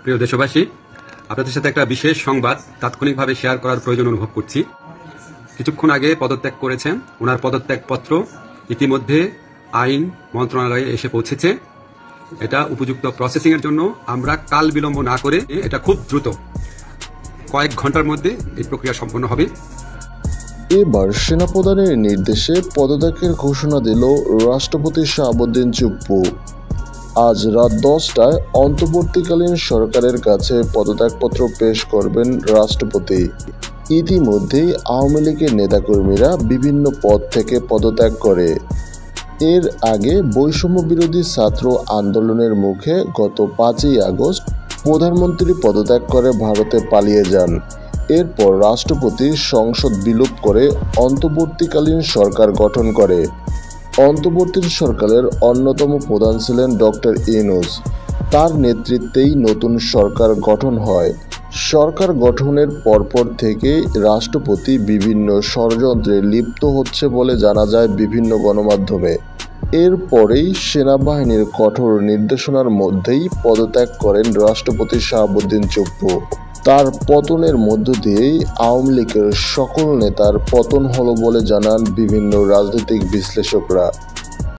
প্রিয় দেশবাসী, আপনাদের সাথে একটা বিশেষ সংবাদ তাৎক্ষণিকভাবে শেয়ার করার প্রয়োজন অনুভব করছি। কিছুক্ষণ আগে পদত্যাগ করেছেন, ওনার পদত্যাগপত্র ইতিমধ্যে আইন মন্ত্রণালয়ে এসে পৌঁছেছে। এটা উপযুক্ত প্রসেসিং এর জন্য আমরা কাল বিলম্ব না করে এটা খুব দ্রুত কয়েক ঘন্টার মধ্যে এই প্রক্রিয়া সম্পন্ন হবে। এবার সেনাপ্রধানের নির্দেশে পদত্যাগের ঘোষণা দিল রাষ্ট্রপতি শাহাবুদ্দিন চুপ্পু। আজ রাত 10টায় অন্তর্বর্তীকালীন সরকারের কাছে পদত্যাগপত্র পেশ করবেন রাষ্ট্রপতি। ইতিমধ্যেই আওয়ামী লীগের নেতাকর্মীরা বিভিন্ন পদ থেকে পদত্যাগ করে। এর আগে বৈষম্য বিরোধী ছাত্র আন্দোলনের মুখে গত 5ই আগস্ট প্রধানমন্ত্রী পদত্যাগ করে ভারতে পালিয়ে যান। এরপর রাষ্ট্রপতি সংসদ বিলোপ করে অন্তর্বর্তীকালীন সরকার গঠন করে। অন্তর্বর্তী সরকারের অন্যতম প্রধান ছিলেন ডক্টর ইউনূস। তার নেতৃত্বেই নতুন সরকার গঠন হয়। সরকার গঠনের পরপর থেকে রাষ্ট্রপতি বিভিন্ন ষড়যন্ত্রে লিপ্ত হচ্ছে বলে জানা যায় বিভিন্ন গণমাধ্যমে। এরপরেই সেনাবাহিনীর কঠোর নির্দেশনার মধ্যেই পদত্যাগ করেন রাষ্ট্রপতি শাহাবুদ্দিন চুপ্পু। তার পতনের মধ্য দিয়েই আওয়ামী লীগের সকল নেতার পতন হলো বলে জানান বিভিন্ন রাজনৈতিক বিশ্লেষকরা।